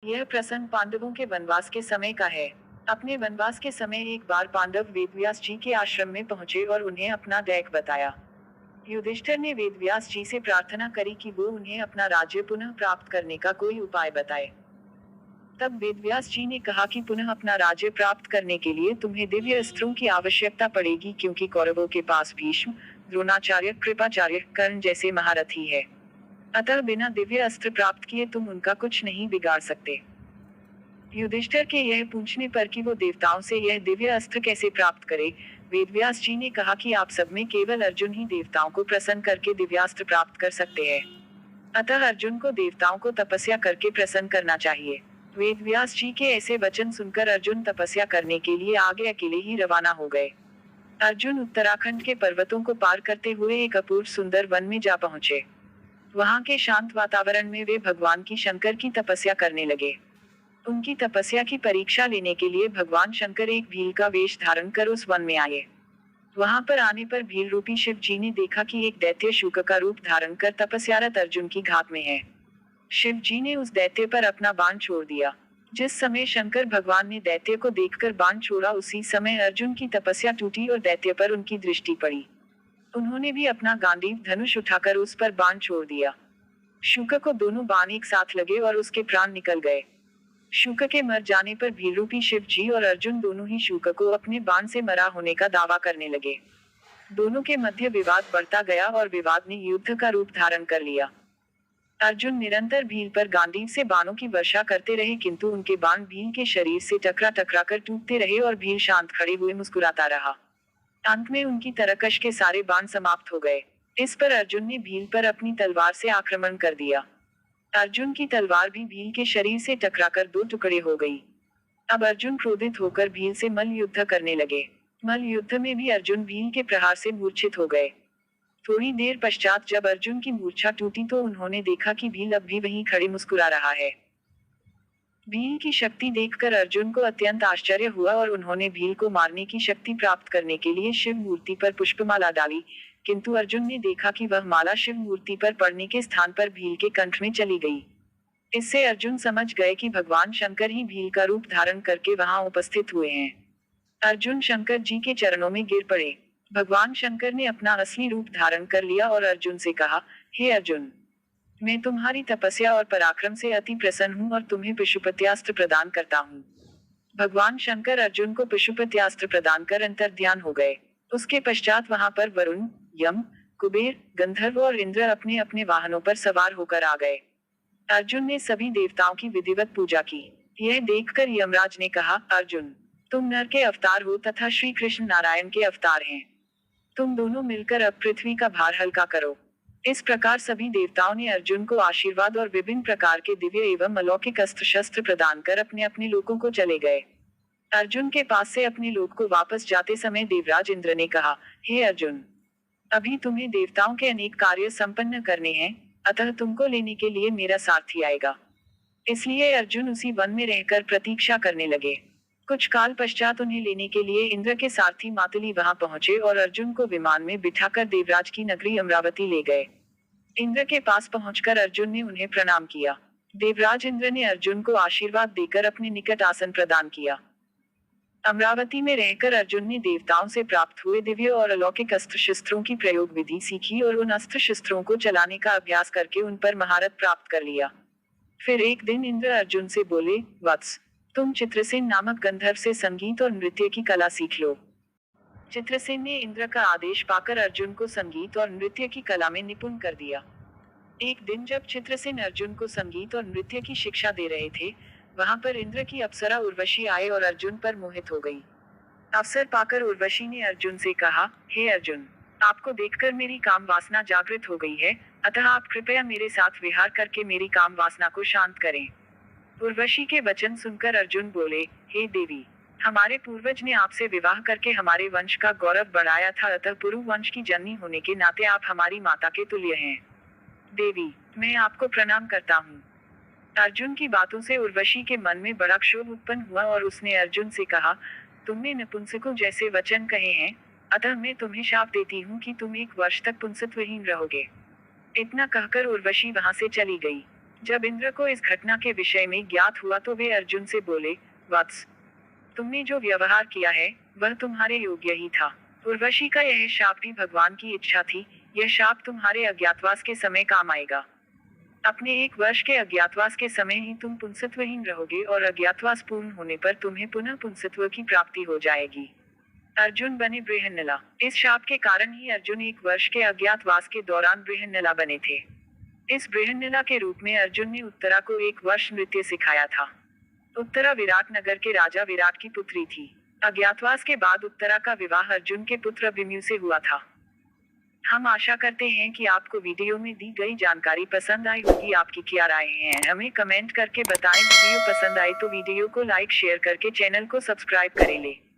यह प्रसंग पांडवों के वनवास के समय का है। अपने वनवास के समय एक बार पांडव वेदव्यास जी के आश्रम में पहुंचे और उन्हें अपना दैक बताया। युधिष्ठिर ने वेदव्यास जी से प्रार्थना करी कि वो उन्हें अपना राज्य पुनः प्राप्त करने का कोई उपाय बताए। तब वेदव्यास जी ने कहा कि पुनः अपना राज्य प्राप्त करने के लिए तुम्हें दिव्य अस्त्रों की आवश्यकता पड़ेगी, क्योंकि कौरवों के पास भीष्म, द्रोणाचार्य, कृपाचार्य, कर्ण जैसे महारथी है। अतः बिना दिव्य अस्त्र प्राप्त किए तुम उनका कुछ नहीं बिगाड़ सकते। युधिष्ठिर के यह पूछने पर कि वो देवताओं से यह दिव्य अस्त्र कैसे प्राप्त करे, वेदव्यास जी ने कहा कि आप सब में केवल अर्जुन ही देवताओं को प्रसन्न करके दिव्यास्त्र प्राप्त कर सकते हैं। अतः अर्जुन को देवताओं को तपस्या करके प्रसन्न करना चाहिए। वेदव्यास जी के ऐसे वचन सुनकर अर्जुन तपस्या करने के लिए आगे अकेले ही रवाना हो गए। अर्जुन उत्तराखंड के पर्वतों को पार करते हुए एक अपूर्व सुंदर वन में जा पहुंचे। वहां के शांत वातावरण में वे भगवान की शंकर की तपस्या करने लगे। उनकी तपस्या की परीक्षा लेने के लिए भगवान शंकर एक भील का वेश धारण कर उस वन में आए। वहां पर आने पर भील रूपी शिव जी ने देखा कि एक दैत्य शूक का रूप धारण कर तपस्यारत अर्जुन की घात में है। शिव जी ने उस दैत्य पर अपना बाण छोड़ दिया। जिस समय शंकर भगवान ने दैत्य को देखकर बाण छोड़ा, उसी समय अर्जुन की तपस्या टूटी और दैत्य पर उनकी दृष्टि पड़ी। उन्होंने भी अपना गांडीव धनुष उठाकर उस पर बाण छोड़ दिया। शूक को दोनों बाण एक साथ लगे और उसके प्राण निकल गए। शूक के मर जाने पर भीलरूपी शिव जी और अर्जुन दोनों ही शूक को अपने बाण से मरा होने का दावा करने लगे। दोनों के मध्य विवाद बढ़ता गया और विवाद ने युद्ध का रूप धारण कर लिया। अर्जुन निरंतर भील पर गांडीव से बाणों की वर्षा करते रहे, किंतु उनके बाण भील के शरीर से टकरा टकरा कर टूटते रहे और भील शांत खड़े हुए मुस्कुराता रहा। अंत में उनकी तरकश के सारे बाण समाप्त हो गए। इस पर अर्जुन ने भील पर अपनी तलवार से आक्रमण कर दिया। अर्जुन की तलवार भी भील के शरीर से टकराकर दो टुकड़े हो गई। अब अर्जुन क्रोधित होकर भील से मल्ल युद्ध करने लगे। मल्ल युद्ध में भी अर्जुन भील के प्रहार से मूर्छित हो गए। थोड़ी देर पश्चात जब अर्जुन की मूर्छा टूटी तो उन्होंने देखा कि भील अब भी वहीं खड़े मुस्कुरा रहा है। भील की शक्ति देखकर अर्जुन को अत्यंत आश्चर्य हुआ और उन्होंने भील को मारने की शक्ति प्राप्त करने के लिए शिव मूर्ति पर पुष्पमाला डाली, किंतु अर्जुन ने देखा कि वह माला शिव मूर्ति पर पड़ने के स्थान पर भील के कंठ में चली गई। इससे अर्जुन समझ गए कि भगवान शंकर ही भील का रूप धारण करके वहां उपस्थित हुए हैं। अर्जुन शंकर जी के चरणों में गिर पड़े। भगवान शंकर ने अपना असली रूप धारण कर लिया और अर्जुन से कहा, हे अर्जुन, मैं तुम्हारी तपस्या और पराक्रम से अति प्रसन्न हूँ और तुम्हें पशुपत्यास्त्र प्रदान करता हूँ। भगवान शंकर अर्जुन को पशुपत्यास्त्र प्रदान कर अंतर्ध्यान हो गए। उसके पश्चात वहां पर वरुण, यम, कुबेर, गंधर्व और इंद्र अपने अपने वाहनों पर सवार होकर आ गए। अर्जुन ने सभी देवताओं की विधिवत पूजा की। यह देखकर यमराज ने कहा, अर्जुन, तुम नर के अवतार हो तथा श्री कृष्ण नारायण के अवतार हैं। तुम दोनों मिलकर अब पृथ्वी का भार हल्का करो। इस प्रकार सभी देवताओं ने अर्जुन को आशीर्वाद और विभिन्न प्रकार के दिव्य एवं अलौकिक अस्त्र शस्त्र प्रदान कर अपने अपने लोकों को चले गए। अर्जुन के पास से अपने लोक को वापस जाते समय देवराज इंद्र ने कहा, हे अर्जुन, अभी तुम्हें देवताओं के अनेक कार्य संपन्न करने हैं, अतः तुमको लेने के लिए मेरा सारथी आएगा। इसलिए अर्जुन उसी वन में रहकर प्रतीक्षा करने लगे। कुछ काल पश्चात उन्हें लेने के लिए इंद्र के सारथी मातली वहां पहुंचे और अर्जुन को विमान में बिठाकर देवराज की नगरी अमरावती ले गए। इंद्र के पास पहुंचकर अर्जुन ने उन्हें प्रणाम किया। देवराज इंद्र ने अर्जुन को आशीर्वाद देकर अपने निकट आसन प्रदान किया। अमरावती में रहकर अर्जुन ने देवताओं से प्राप्त हुए दिव्य और अलौकिक अस्त्र शस्त्रों की प्रयोग विधि सीखी और उन अस्त्र शस्त्रों को चलाने का अभ्यास करके उन पर महारत प्राप्त कर लिया। फिर एक दिन इंद्र अर्जुन से बोले, वत्स, तुम चित्रसेन नामक गंधर्व से संगीत और नृत्य की कला सीख लो। चित्रसेन ने इंद्र का आदेश पाकर अर्जुन को संगीत और नृत्य की कला में निपुण कर दिया। एक दिन जब चित्रसेन अर्जुन को संगीत और नृत्य की शिक्षा दे रहे थे, वहां पर इंद्र की अप्सरा उर्वशी आए और अर्जुन पर मोहित हो गई। अवसर पाकर उर्वशी ने अर्जुन से कहा, हे अर्जुन, आपको देखकर मेरी काम वासना जागृत हो गई है, अतः आप कृपया मेरे साथ विहार करके मेरी काम वासना को शांत करें। उर्वशी के वचन सुनकर अर्जुन बोले, हे देवी, हमारे पूर्वज ने आपसे विवाह करके हमारे वंश का गौरव बढ़ाया था, अतः पुरु वंश की जननी होने के नाते आप हमारी माता के तुल्य हैं। देवी, मैं आपको प्रणाम करता हूँ। अर्जुन की बातों से उर्वशी के मन में बड़ा क्षोभ उत्पन्न हुआ और उसने अर्जुन से कहा, तुमने नपुंसकों जैसे वचन कहे हैं, अतः मैं तुम्हें शाप देती हूँ कि तुम 1 वर्ष तक पुंसत्वहीन रहोगे। इतना कहकर उर्वशी वहां से चली गई। जब इंद्र को इस घटना के विषय में ज्ञात हुआ तो वे अर्जुन से बोले, वत्स, तुमने जो व्यवहार किया है वह तुम्हारे योग्य ही था। उर्वशी का यह शाप भी भगवान की इच्छा थी। यह शाप तुम्हारे अज्ञातवास के समय काम आएगा। अपने 1 वर्ष के अज्ञातवास के समय ही तुम पुंसत्वहीन रहोगे और अज्ञातवास पूर्ण होने पर तुम्हें पुनः पुंसत्व की प्राप्ति हो जाएगी। अर्जुन बने बृहन्नला। इस शाप के कारण ही अर्जुन 1 वर्ष के अज्ञातवास के दौरान बृहन्नला बने थे। इस बृहन्नला के रूप में अर्जुन ने उत्तरा को 1 वर्ष नृत्य सिखाया था। उत्तरा विराट नगर के राजा विराट की पुत्री थी। अज्ञातवास के बाद उत्तरा का विवाह अर्जुन के पुत्र अभिमन्यु से हुआ था। हम आशा करते हैं कि आपको वीडियो में दी गई जानकारी पसंद आई होगी। आपकी क्या राय है हमें कमेंट करके बताएं। वीडियो पसंद आए तो वीडियो को लाइक शेयर करके चैनल को सब्सक्राइब करें।